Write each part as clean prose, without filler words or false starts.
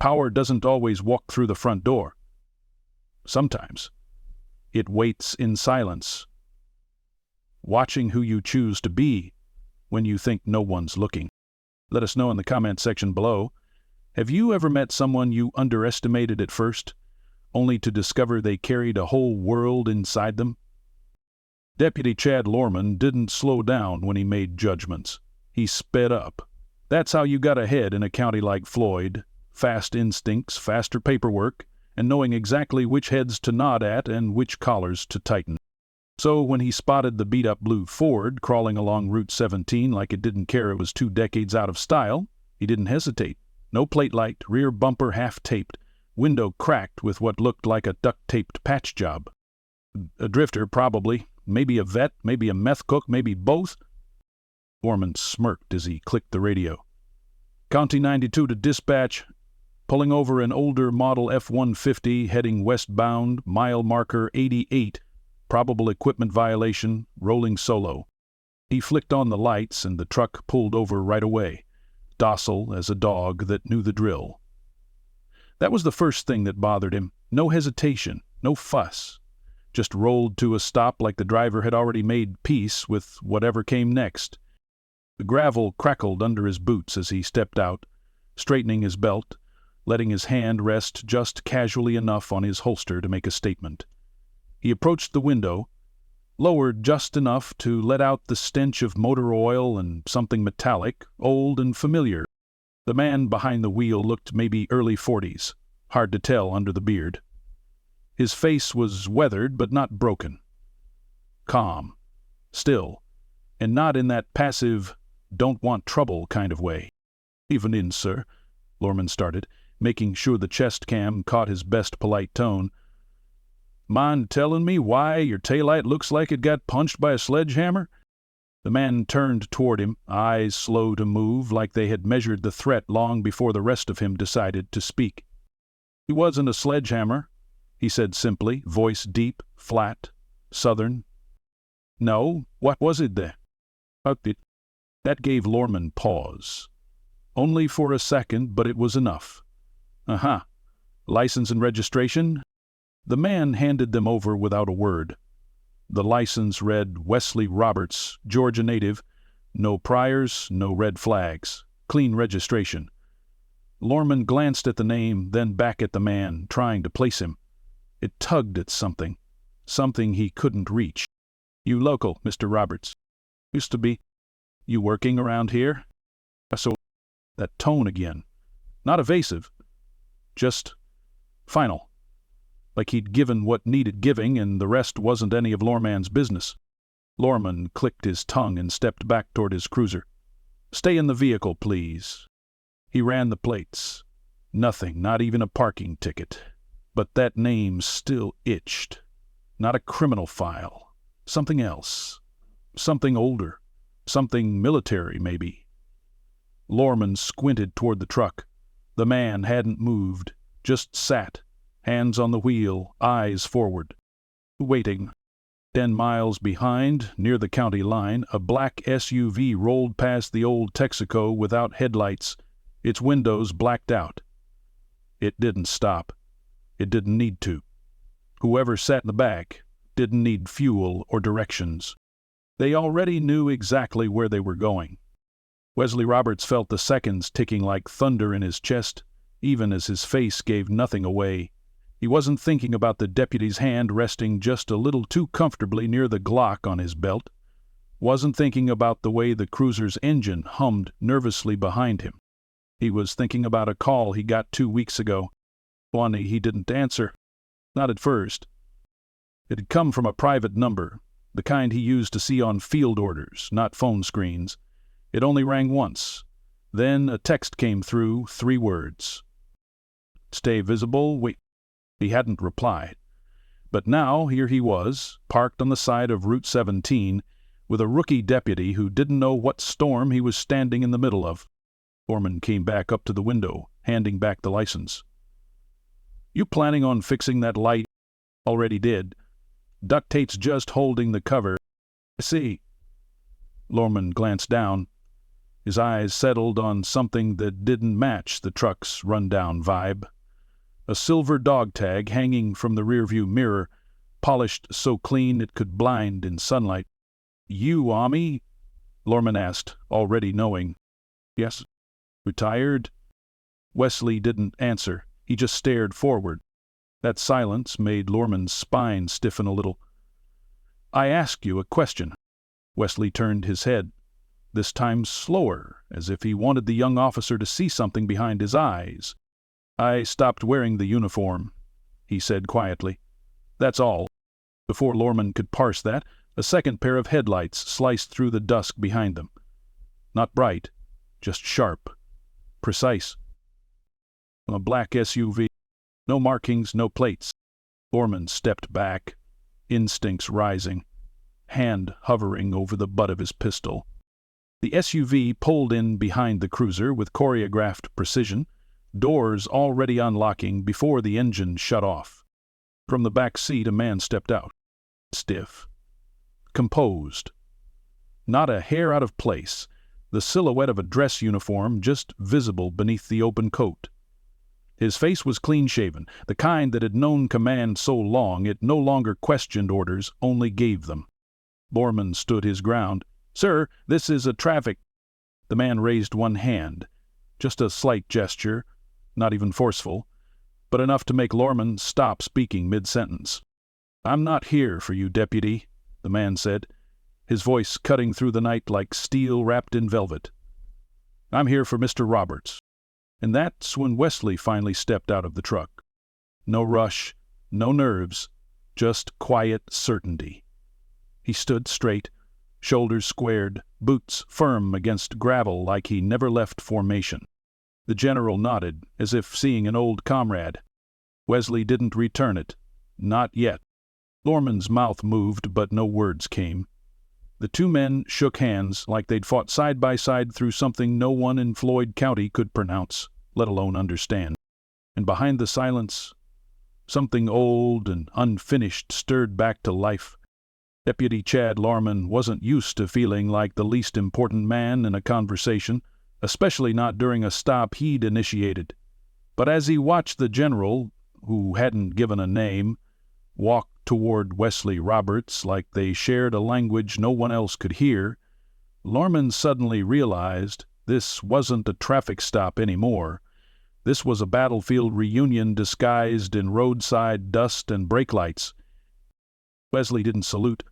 Power doesn't always walk through the front door. Sometimes it waits in silence, watching who you choose to be when you think no one's looking. Let us know in the comment section below. Have you ever met someone you underestimated at first, only to discover they carried a whole world inside them? Deputy Chad Lorman didn't slow down when he made judgments. He sped up. That's how you got ahead in a county like Floyd. Fast instincts, faster paperwork, and knowing exactly which heads to nod at and which collars to tighten. So when he spotted the beat-up blue Ford crawling along Route 17 like it didn't care it was 2 decades out of style, he didn't hesitate. No plate light, rear bumper half-taped, window cracked with what looked like a duct-taped patch job. A drifter, probably. Maybe a vet, maybe a meth cook, maybe both. Lorman smirked as he clicked the radio. County 92 to dispatch. Pulling over an older model F-150 heading westbound, mile marker 88. Probable equipment violation, rolling solo. He flicked on the lights and the truck pulled over right away, docile as a dog that knew the drill. That was the first thing that bothered him. No hesitation, no fuss. Just rolled to a stop like the driver had already made peace with whatever came next. The gravel crackled under his boots as he stepped out, straightening his belt, letting his hand rest just casually enough on his holster to make a statement. He approached the window, lowered just enough to let out the stench of motor oil and something metallic, old and familiar. The man behind the wheel looked maybe early 40s, hard to tell under the beard. His face was weathered but not broken. Calm, still, and not in that passive, don't-want-trouble kind of way. "Even in, sir," Lorman started, making sure the chest cam caught his best polite tone. "Mind telling me why your taillight looks like it got punched by a sledgehammer?" The man turned toward him, eyes slow to move, like they had measured the threat long before the rest of him decided to speak. "It wasn't a sledgehammer," he said simply, voice deep, flat, southern. "No, what was it then?" That gave Lorman pause. Only for a second, but it was enough. "Uh-huh. License and registration?" The man handed them over without a word. The license read Wesley Roberts, Georgia native, no priors, no red flags, clean registration. Lorman glanced at the name, then back at the man, trying to place him. It tugged at something he couldn't reach. "You local, Mr. Roberts?" "Used to be." "You working around here?" So that tone again. Not evasive, just final. Like he'd given what needed giving and the rest wasn't any of Lorman's business. Lorman clicked his tongue and stepped back toward his cruiser. "Stay in the vehicle, please." He ran the plates. Nothing, not even a parking ticket. But that name still itched. Not a criminal file. Something else. Something older. Something military, maybe. Lorman squinted toward the truck. The man hadn't moved, just sat, hands on the wheel, eyes forward. Waiting. 10 miles behind, near the county line, a black SUV rolled past the old Texaco without headlights, its windows blacked out. It didn't stop. It didn't need to. Whoever sat in the back didn't need fuel or directions. They already knew exactly where they were going. Wesley Roberts felt the seconds ticking like thunder in his chest, even as his face gave nothing away. He wasn't thinking about the deputy's hand resting just a little too comfortably near the Glock on his belt. Wasn't thinking about the way the cruiser's engine hummed nervously behind him. He was thinking about a call he got 2 weeks ago. One he didn't answer. Not at first. It had come from a private number, the kind he used to see on field orders, not phone screens. It only rang once. Then a text came through, 3 words. "Stay visible, wait." He hadn't replied. But now here he was, parked on the side of Route 17, with a rookie deputy who didn't know what storm he was standing in the middle of. Lorman came back up to the window, handing back the license. "You planning on fixing that light?" "Already did. Duct tape's just holding the cover." "I see." Lorman glanced down. His eyes settled on something that didn't match the truck's rundown vibe. A silver dog tag hanging from the rearview mirror, polished so clean it could blind in sunlight. "You, Ami?" Lorman asked, already knowing. "Yes." "Retired?" Wesley didn't answer. He just stared forward. That silence made Lorman's spine stiffen a little. "I ask you a question." Wesley turned his head, this time slower, as if he wanted the young officer to see something behind his eyes. "I stopped wearing the uniform," he said quietly. "That's all." Before Lorman could parse that, a second pair of headlights sliced through the dusk behind them. Not bright, just sharp, precise. A black SUV. No markings, no plates. Lorman stepped back, instincts rising, hand hovering over the butt of his pistol. The SUV pulled in behind the cruiser with choreographed precision, doors already unlocking before the engine shut off. From the back seat a man stepped out. Stiff. Composed. Not a hair out of place, the silhouette of a dress uniform just visible beneath the open coat. His face was clean-shaven, the kind that had known command so long it no longer questioned orders, only gave them. Lorman stood his ground. "Sir, this is a traffic—" The man raised one hand, just a slight gesture, not even forceful, but enough to make Lorman stop speaking mid-sentence. "I'm not here for you, deputy," the man said, his voice cutting through the night like steel wrapped in velvet. "I'm here for Mr. Roberts." And that's when Wesley finally stepped out of the truck. No rush, no nerves, just quiet certainty. He stood straight, shoulders squared, boots firm against gravel like he never left formation. The general nodded, as if seeing an old comrade. Wesley didn't return it. Not yet. Lorman's mouth moved, but no words came. The two men shook hands like they'd fought side by side through something no one in Floyd County could pronounce, let alone understand. And behind the silence, something old and unfinished stirred back to life. Deputy Chad Lorman wasn't used to feeling like the least important man in a conversation, especially not during a stop he'd initiated. But as he watched the general, who hadn't given a name, walk toward Wesley Roberts like they shared a language no one else could hear, Lorman suddenly realized this wasn't a traffic stop anymore. This was a battlefield reunion disguised in roadside dust and brake lights. Wesley didn't salute.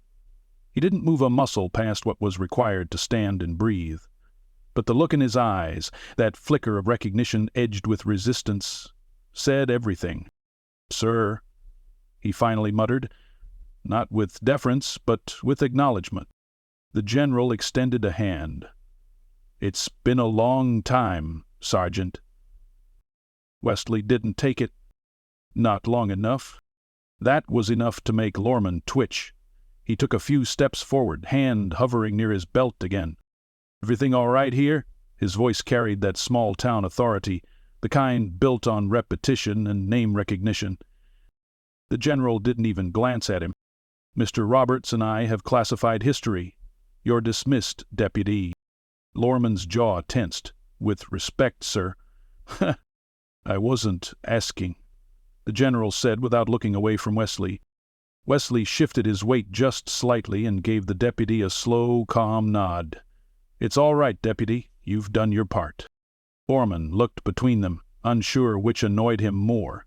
He didn't move a muscle past what was required to stand and breathe. But the look in his eyes, that flicker of recognition edged with resistance, said everything. "Sir," he finally muttered, not with deference, but with acknowledgment. The general extended a hand. "It's been a long time, Sergeant." Wesley didn't take it. Not long enough. That was enough to make Lorman twitch. He took a few steps forward, hand hovering near his belt again. "Everything all right here?" His voice carried that small-town authority, the kind built on repetition and name recognition. The general didn't even glance at him. "Mr. Roberts and I have classified history. You're dismissed, deputy." Lorman's jaw tensed. "With respect, sir." "I wasn't asking," the general said without looking away from Wesley. Wesley shifted his weight just slightly and gave the deputy a slow, calm nod. "It's all right, deputy. You've done your part." Lorman looked between them, unsure which annoyed him more,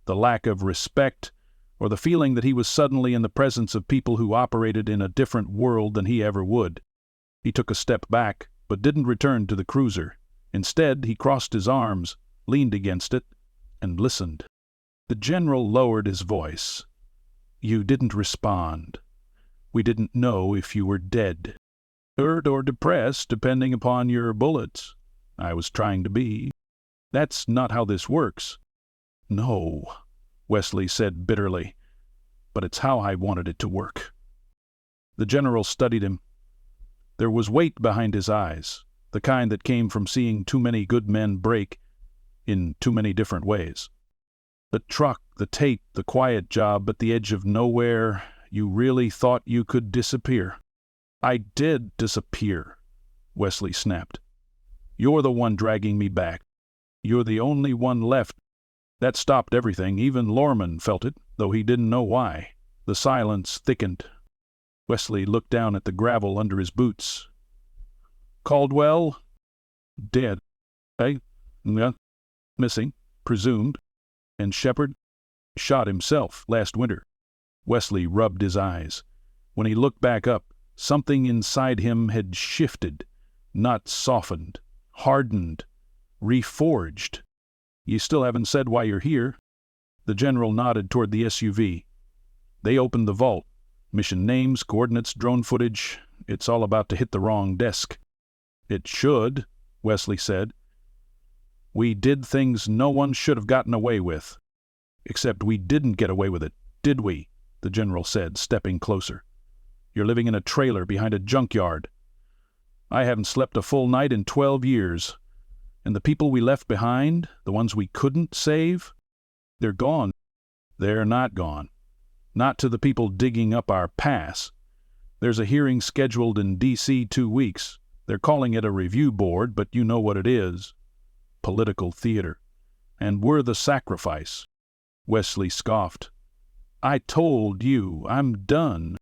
the lack of respect or the feeling that he was suddenly in the presence of people who operated in a different world than he ever would. He took a step back, but didn't return to the cruiser. Instead, he crossed his arms, leaned against it, and listened. The general lowered his voice. "You didn't respond. We didn't know if you were dead. Hurt or depressed, depending upon your bullets. I was trying to be. That's not how this works." "No," Wesley said bitterly, "but it's how I wanted it to work." The general studied him. There was weight behind his eyes, the kind that came from seeing too many good men break in too many different ways. The truck, the tape, the quiet job at the edge of nowhere, you really thought you could disappear. "I did disappear," Wesley snapped. You're the one dragging me back. You're the only one left. That stopped everything. Even Lorman felt it, though he didn't know why. The silence thickened. Wesley looked down at the gravel under his boots. Caldwell? Dead. Yeah. Missing, presumed. And Shepard? Shot himself last winter. Wesley rubbed his eyes. When he looked back up, something inside him had shifted, not softened, hardened, reforged. You still haven't said why you're here. The general nodded toward the SUV. They opened the vault. Mission names, coordinates, drone footage. It's all about to hit the wrong desk. It should, Wesley said. We did things no one should have gotten away with. Except we didn't get away with it, did we? The general said, stepping closer. You're living in a trailer behind a junkyard. I haven't slept a full night in 12 years. And the people we left behind, the ones we couldn't save, they're gone. They're not gone. Not to the people digging up our pass. There's a hearing scheduled in D.C. 2 weeks. They're calling it a review board, but you know what it is. Political theater. And we're the sacrifice. Wesley scoffed. I told you I'm done.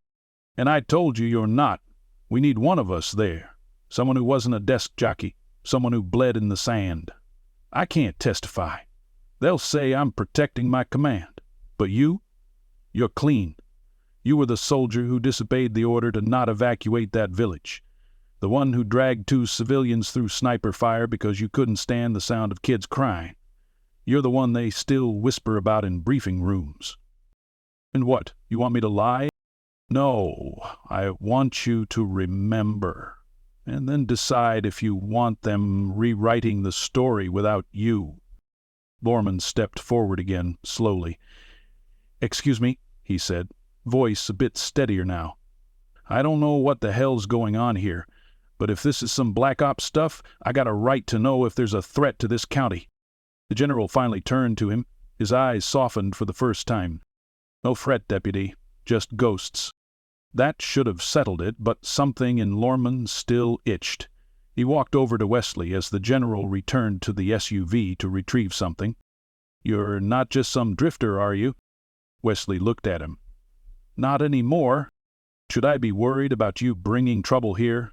And I told you you're not. We need one of us there. Someone who wasn't a desk jockey. Someone who bled in the sand. I can't testify. They'll say I'm protecting my command. But you? You're clean. You were the soldier who disobeyed the order to not evacuate that village. The one who dragged 2 civilians through sniper fire because you couldn't stand the sound of kids crying. You're the one they still whisper about in briefing rooms. And what, you want me to lie? No, I want you to remember, and then decide if you want them rewriting the story without you. Lorman stepped forward again, slowly. Excuse me, he said, voice a bit steadier now. I don't know what the hell's going on here, but if this is some black ops stuff, I got a right to know if there's a threat to this county. The general finally turned to him. His eyes softened for the first time. No fret, deputy. Just ghosts. That should have settled it, but something in Lorman still itched. He walked over to Wesley as the general returned to the SUV to retrieve something. You're not just some drifter, are you? Wesley looked at him. Not anymore. Should I be worried about you bringing trouble here?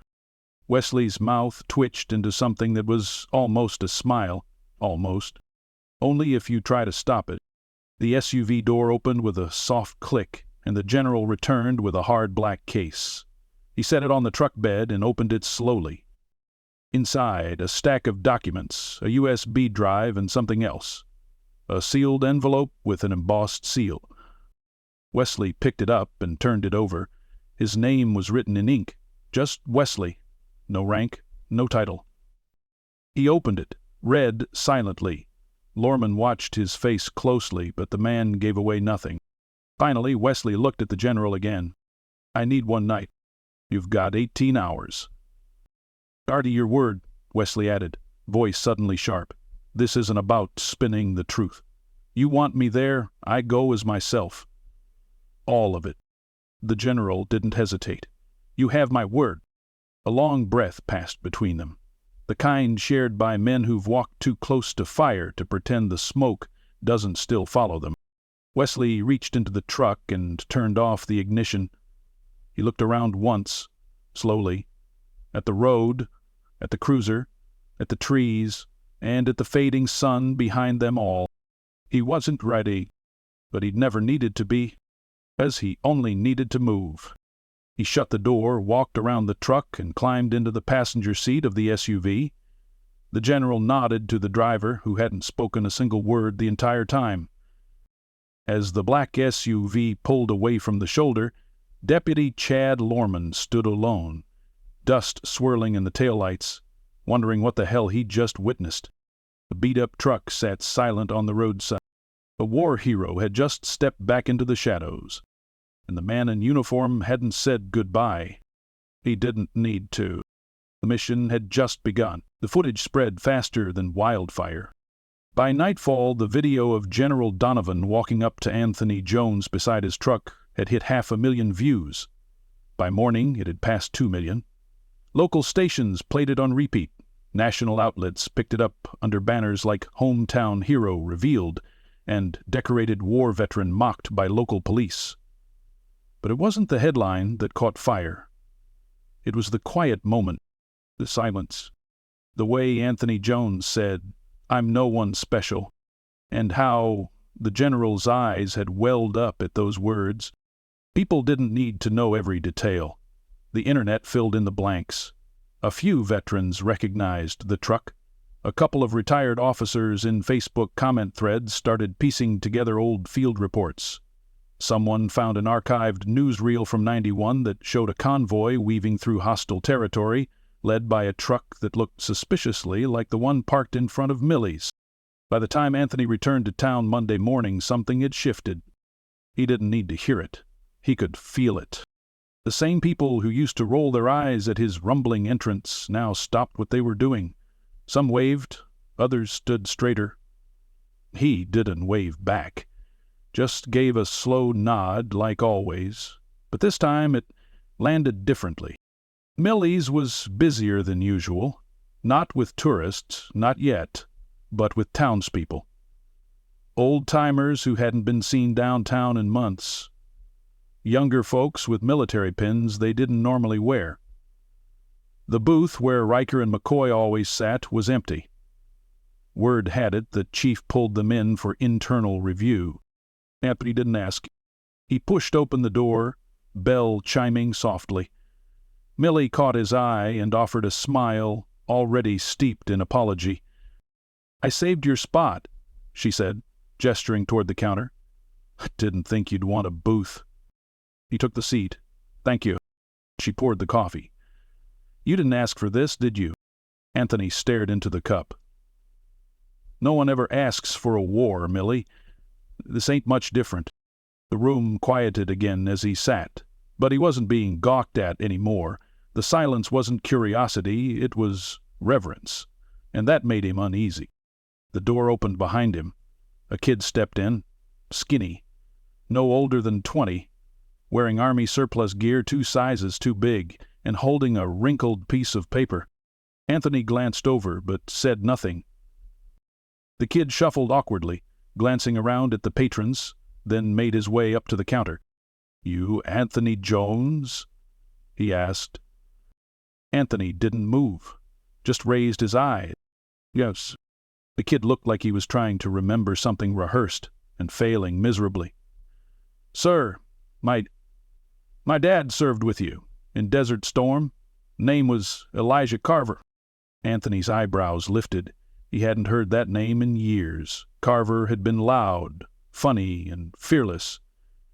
Wesley's mouth twitched into something that was almost a smile. Almost. Only if you try to stop it. The SUV door opened with a soft click, and the general returned with a hard black case. He set it on the truck bed and opened it slowly. Inside, a stack of documents, a USB drive, and something else. A sealed envelope with an embossed seal. Wesley picked it up and turned it over. His name was written in ink. Just Wesley. No rank, no title. He opened it, read silently. Lorman watched his face closely, but the man gave away nothing. Finally, Wesley looked at the general again. I need 1 night. You've got 18 hours. Guard your word, Wesley added, voice suddenly sharp. This isn't about spinning the truth. You want me there, I go as myself. All of it. The general didn't hesitate. You have my word. A long breath passed between them. The kind shared by men who've walked too close to fire to pretend the smoke doesn't still follow them. Wesley reached into the truck and turned off the ignition. He looked around once, slowly, at the road, at the cruiser, at the trees, and at the fading sun behind them all. He wasn't ready, but he'd never needed to be, as he only needed to move. He shut the door, walked around the truck, and climbed into the passenger seat of the SUV. The general nodded to the driver, who hadn't spoken a single word the entire time. As the black SUV pulled away from the shoulder, Deputy Chad Lorman stood alone, dust swirling in the taillights, wondering what the hell he'd just witnessed. The beat-up truck sat silent on the roadside. A war hero had just stepped back into the shadows, and the man in uniform hadn't said goodbye. He didn't need to. The mission had just begun. The footage spread faster than wildfire. By nightfall, the video of General Donovan walking up to Anthony Jones beside his truck had hit 500,000 views. By morning, it had passed 2 million. Local stations played it on repeat. National outlets picked it up under banners like "Hometown Hero Revealed" and "Decorated War Veteran Mocked by Local Police." But it wasn't the headline that caught fire. It was the quiet moment, the silence, the way Anthony Jones said, "I'm no one special," and how the general's eyes had welled up at those words. People didn't need to know every detail. The internet filled in the blanks. A few veterans recognized the truck. A couple of retired officers in Facebook comment threads started piecing together old field reports. Someone found an archived newsreel from '91 that showed a convoy weaving through hostile territory, led by a truck that looked suspiciously like the one parked in front of Millie's. By the time Anthony returned to town Monday morning, something had shifted. He didn't need to hear it. He could feel it. The same people who used to roll their eyes at his rumbling entrance now stopped what they were doing. Some waved, others stood straighter. He didn't wave back, just gave a slow nod like always, but this time it landed differently. Millie's was busier than usual, not with tourists, not yet, but with townspeople. Old-timers who hadn't been seen downtown in months. Younger folks with military pins they didn't normally wear. The booth where Riker and McCoy always sat was empty. Word had it the chief pulled them in for internal review. Anthony didn't ask. He pushed open the door, bell chiming softly. Millie caught his eye and offered a smile already steeped in apology. "I saved your spot," she said, gesturing toward the counter. "I didn't think you'd want a booth." He took the seat. "Thank you." She poured the coffee. "You didn't ask for this, did you?" Anthony stared into the cup. "No one ever asks for a war, Millie. This ain't much different." The room quieted again as he sat, but he wasn't being gawked at anymore. The silence wasn't curiosity, it was reverence, and that made him uneasy. The door opened behind him. A kid stepped in, skinny, no older than 20, wearing Army surplus gear 2 sizes too big, and holding a wrinkled piece of paper. Anthony glanced over, but said nothing. The kid shuffled awkwardly, glancing around at the patrons, then made his way up to the counter. "You Anthony Jones?" he asked. Anthony didn't move, just raised his eye. "Yes." The kid looked like he was trying to remember something rehearsed and failing miserably. "Sir, my dad served with you in Desert Storm. Name was Elijah Carver." Anthony's eyebrows lifted. He hadn't heard that name in years. Carver had been loud, funny, and fearless.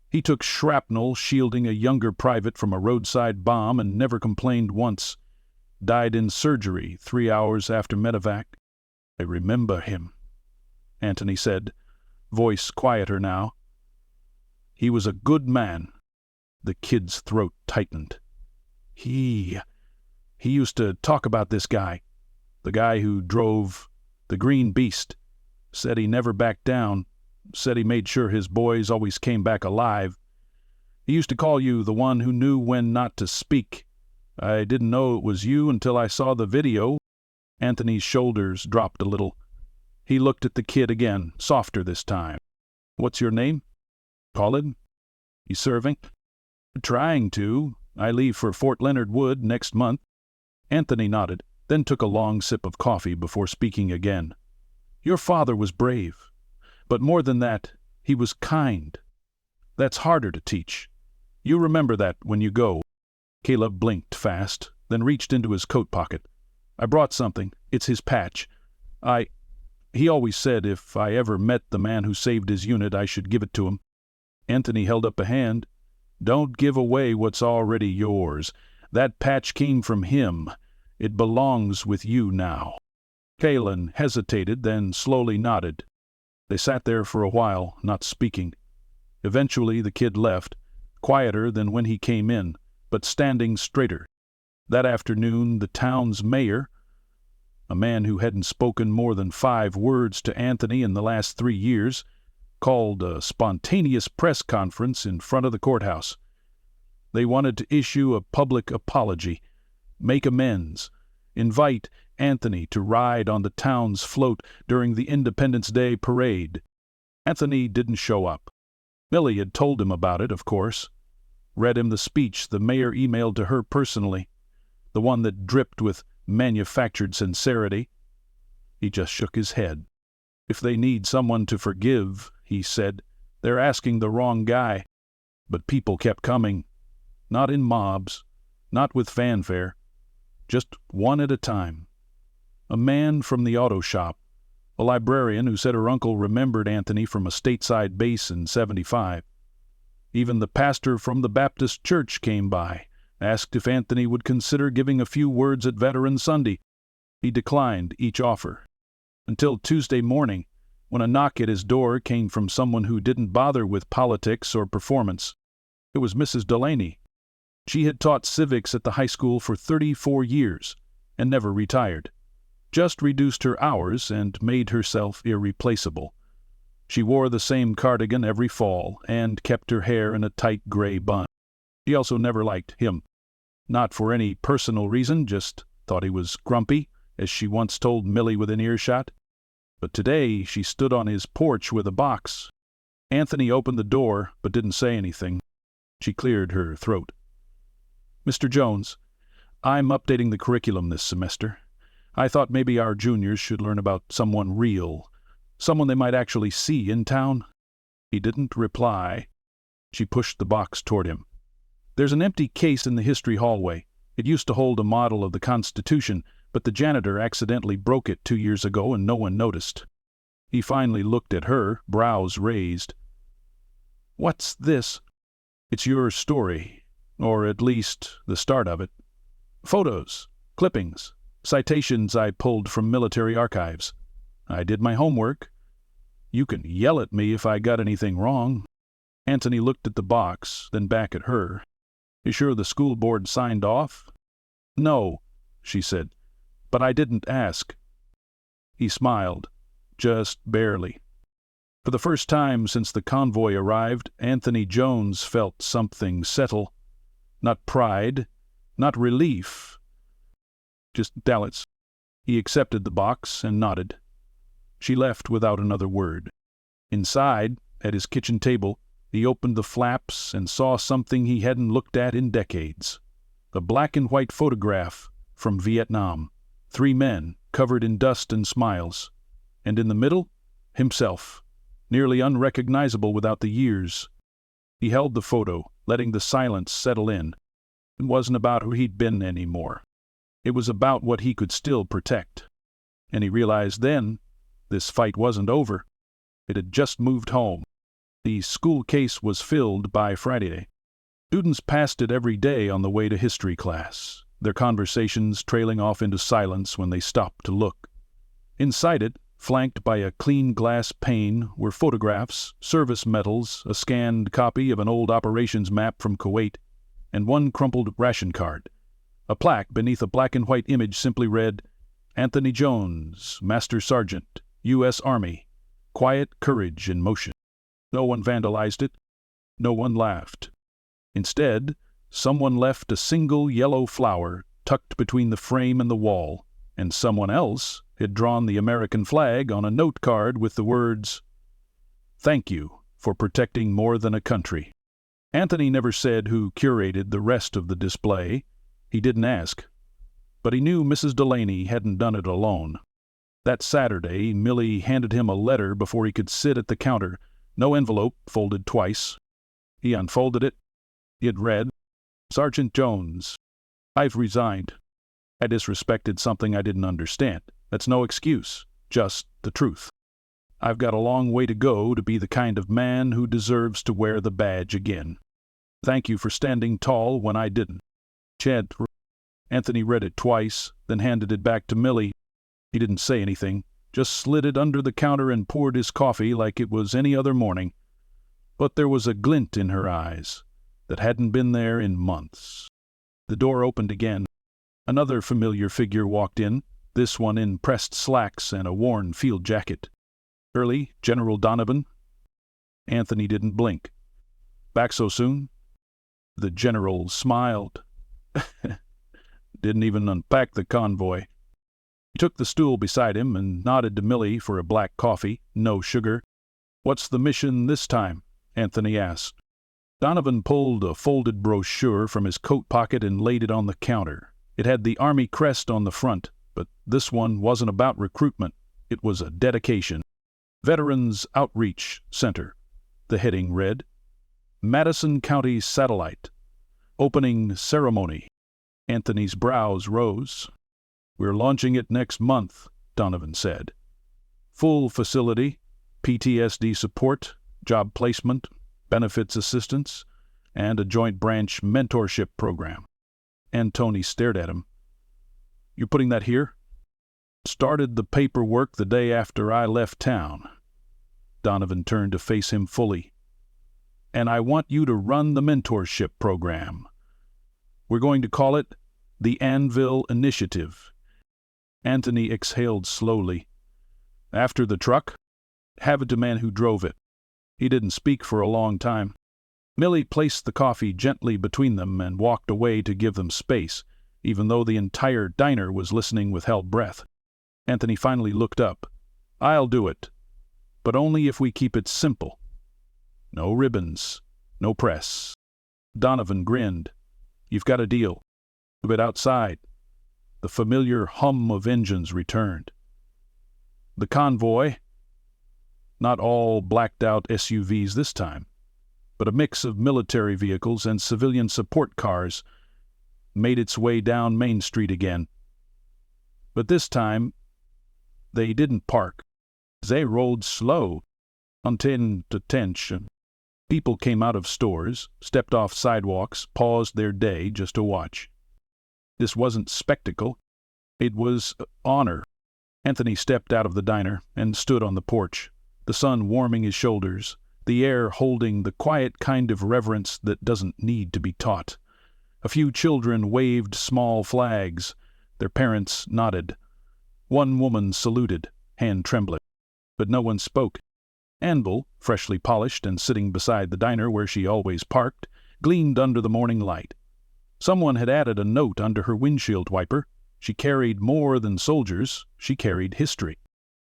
He took shrapnel shielding a younger private from a roadside bomb and never complained once. Died in surgery 3 hours after medevac. "I remember him," Anthony said, voice quieter now. "He was a good man." The kid's throat tightened. He used to talk about this guy, the guy who drove the Green Beast. Said he never backed down, said he made sure his boys always came back alive. He used to call you the one who knew when not to speak. I didn't know it was you until I saw the video." Anthony's shoulders dropped a little. He looked at the kid again, softer this time. "What's your name?" "Colin." "You serving?" "Trying to. I leave for Fort Leonard Wood next month." Anthony nodded, then took a long sip of coffee before speaking again. "Your father was brave. But more than that, he was kind. That's harder to teach. You remember that when you go." Caleb blinked fast, then reached into his coat pocket. "I brought something. It's his patch. He always said if I ever met the man who saved his unit, I should give it to him." Anthony held up a hand. "Don't give away what's already yours. That patch came from him. It belongs with you now." Kalen hesitated, then slowly nodded. They sat there for a while, not speaking. Eventually the kid left, quieter than when he came in, but standing straighter. That afternoon the town's mayor, a man who hadn't spoken more than 5 words to Anthony in the last 3 years, called a spontaneous press conference in front of the courthouse. They wanted to issue a public apology, make amends, invite Anthony to ride on the town's float during the Independence Day parade. Anthony didn't show up. Millie had told him about it, of course. Read him the speech the mayor emailed to her personally, the one that dripped with manufactured sincerity. He just shook his head. "If they need someone to forgive," he said, "they're asking the wrong guy." But people kept coming. Not in mobs, not with fanfare, just one at a time. A man from the auto shop, a librarian who said her uncle remembered Anthony from a stateside base in '75. Even the pastor from the Baptist church came by, asked if Anthony would consider giving a few words at Veterans Sunday. He declined each offer. Until Tuesday morning, when a knock at his door came from someone who didn't bother with politics or performance. It was Mrs. Delaney. She had taught civics at the high school for 34 years and never retired. Just reduced her hours and made herself irreplaceable. She wore the same cardigan every fall and kept her hair in a tight gray bun. She also never liked him. Not for any personal reason, just thought he was grumpy, as she once told Millie within earshot. But today she stood on his porch with a box. Anthony opened the door but didn't say anything. She cleared her throat. "Mr. Jones, I'm updating the curriculum this semester. I thought maybe our juniors should learn about someone real, someone they might actually see in town." He didn't reply. She pushed the box toward him. "There's an empty case in the history hallway. It used to hold a model of the Constitution, but the janitor accidentally broke it 2 years ago and no one noticed." He finally looked at her, brows raised. "What's this?" "It's your story, or at least the start of it. Photos, clippings, citations I pulled from military archives. I did my homework. You can yell at me if I got anything wrong." Anthony looked at the box, then back at her. "You sure the school board signed off?" "No," she said, "but I didn't ask." He smiled, just barely. For the first time since the convoy arrived, Anthony Jones felt something settle. Not pride, not relief, just dalits. He accepted the box and nodded. She left without another word. Inside, at his kitchen table, he opened the flaps and saw something he hadn't looked at in decades. A black and white photograph from Vietnam. 3 men, covered in dust and smiles. And in the middle, himself, nearly unrecognizable without the years. He held the photo, letting the silence settle in. It wasn't about who he'd been anymore. It was about what he could still protect. And he realized then, this fight wasn't over. It had just moved home. The school case was filled by Friday. Students passed it every day on the way to history class, their conversations trailing off into silence when they stopped to look. Inside it, flanked by a clean glass pane, were photographs, service medals, a scanned copy of an old operations map from Kuwait, and one crumpled ration card. A plaque beneath a black and white image simply read, "Anthony Jones, Master Sergeant, U.S. Army. Quiet courage in motion." No one vandalized it. No one laughed. Instead, someone left a single yellow flower tucked between the frame and the wall, and someone else had drawn the American flag on a note card with the words, "Thank you for protecting more than a country." Anthony never said who curated the rest of the display. He didn't ask. But he knew Mrs. Delaney hadn't done it alone. That Saturday, Millie handed him a letter before he could sit at the counter, no envelope, folded twice. He unfolded it. It read, "Sergeant Jones, I've resigned. I disrespected something I didn't understand. That's no excuse, just the truth. I've got a long way to go to be the kind of man who deserves to wear the badge again. Thank you for standing tall when I didn't." Chad. Anthony read it twice, then handed it back to Millie. He didn't say anything, just slid it under the counter and poured his coffee like it was any other morning. But there was a glint in her eyes that hadn't been there in months. The door opened again. Another familiar figure walked in, this one in pressed slacks and a worn field jacket. "Early, General Donovan?" Anthony didn't blink. "Back so soon?" The general smiled. "Didn't even unpack the convoy." He took the stool beside him and nodded to Millie for a black coffee, no sugar. "What's the mission this time?" Anthony asked. Donovan pulled a folded brochure from his coat pocket and laid it on the counter. It had the Army crest on the front, but this one wasn't about recruitment. It was a dedication. Veterans Outreach Center. The heading read. Madison County Satellite. Opening Ceremony. Anthony's brows rose. "We're launching it next month," Donovan said. "Full facility, PTSD support, job placement, benefits assistance, and a joint branch mentorship program." Antony stared at him. "You're putting that here?" "Started the paperwork the day after I left town." Donovan turned to face him fully. "And I want you to run the mentorship program. We're going to call it the Anvil Initiative." Anthony exhaled slowly. "After the truck? Have it to man who drove it." He didn't speak for a long time. Millie placed the coffee gently between them and walked away to give them space, even though the entire diner was listening with held breath. Anthony finally looked up. "I'll do it, but only if we keep it simple. No ribbons, no press." Donovan grinned. "You've got a deal." But outside, the familiar hum of engines returned. The convoy, not all blacked-out SUVs this time, but a mix of military vehicles and civilian support cars, made its way down Main Street again. But this time, they didn't park. They rolled slow, until attention. People came out of stores, stepped off sidewalks, paused their day just to watch. This wasn't spectacle. It was honor. Anthony stepped out of the diner and stood on the porch, the sun warming his shoulders, the air holding the quiet kind of reverence that doesn't need to be taught. A few children waved small flags. Their parents nodded. One woman saluted, hand trembling. But no one spoke. Anvil, freshly polished and sitting beside the diner where she always parked, gleamed under the morning light. Someone had added a note under her windshield wiper. She carried more than soldiers. She carried history.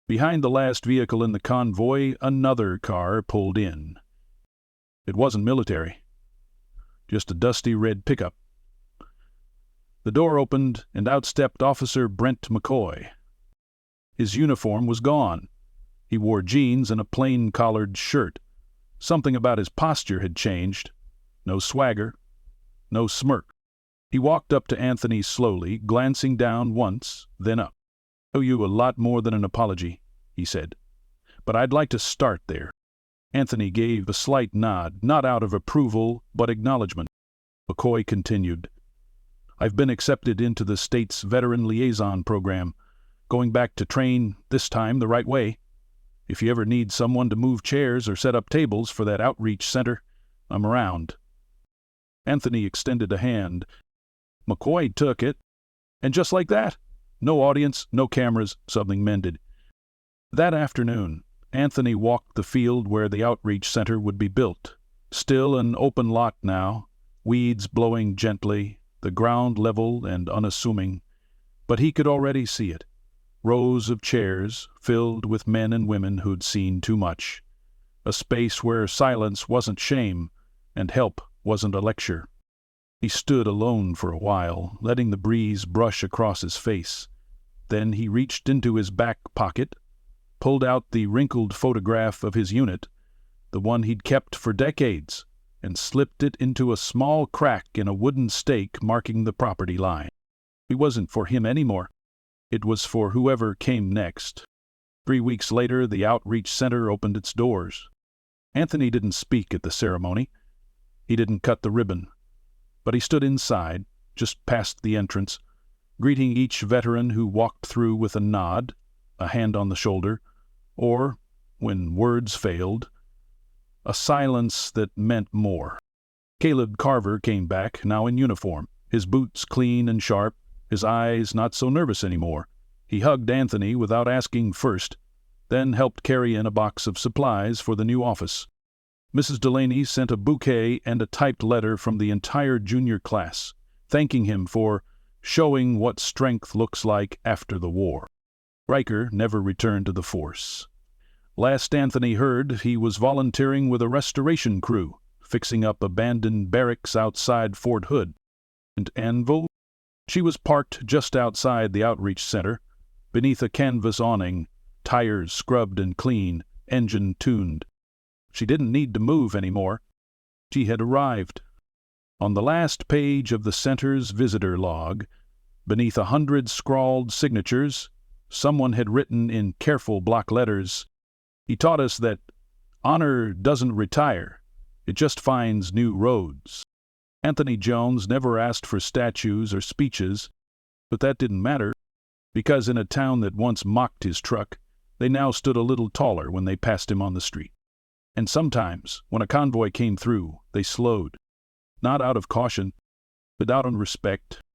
Behind the last vehicle in the convoy, another car pulled in. It wasn't military. Just a dusty red pickup. The door opened, and out stepped Officer Brent McCoy. His uniform was gone. He wore jeans and a plain-collared shirt. Something about his posture had changed. No swagger. No smirk. He walked up to Anthony slowly, glancing down once, then up. "I owe you a lot more than an apology," he said. "But I'd like to start there." Anthony gave a slight nod, not out of approval, but acknowledgement. McCoy continued. "I've been accepted into the state's Veteran Liaison Program, going back to train, this time the right way. If you ever need someone to move chairs or set up tables for that outreach center, I'm around." Anthony extended a hand. McCoy took it, and just like that, no audience, no cameras, something mended. That afternoon, Anthony walked the field where the outreach center would be built. Still an open lot now, weeds blowing gently, the ground level and unassuming. But he could already see it. Rows of chairs filled with men and women who'd seen too much. A space where silence wasn't shame and help wasn't a lecture. He stood alone for a while, letting the breeze brush across his face. Then he reached into his back pocket, pulled out the wrinkled photograph of his unit, the one he'd kept for decades, and slipped it into a small crack in a wooden stake marking the property line. It wasn't for him anymore. It was for whoever came next. 3 weeks later, the outreach center opened its doors. Anthony didn't speak at the ceremony. He didn't cut the ribbon. But he stood inside, just past the entrance, greeting each veteran who walked through with a nod, a hand on the shoulder, or, when words failed, a silence that meant more. Caleb Carver came back, now in uniform, his boots clean and sharp, his eyes not so nervous anymore. He hugged Anthony without asking first, then helped carry in a box of supplies for the new office. Mrs. Delaney sent a bouquet and a typed letter from the entire junior class, thanking him for showing what strength looks like after the war. Riker never returned to the force. Last Anthony heard, he was volunteering with a restoration crew, fixing up abandoned barracks outside Fort Hood. And Anvil? She was parked just outside the outreach center, beneath a canvas awning, tires scrubbed and clean, engine tuned. She didn't need to move anymore. She had arrived. On the last page of the center's visitor log, beneath 100 scrawled signatures, someone had written in careful block letters, "He taught us that honor doesn't retire, it just finds new roads." Anthony Jones never asked for statues or speeches, but that didn't matter, because in a town that once mocked his truck, they now stood a little taller when they passed him on the street. And sometimes, when a convoy came through, they slowed, not out of caution, but out of respect.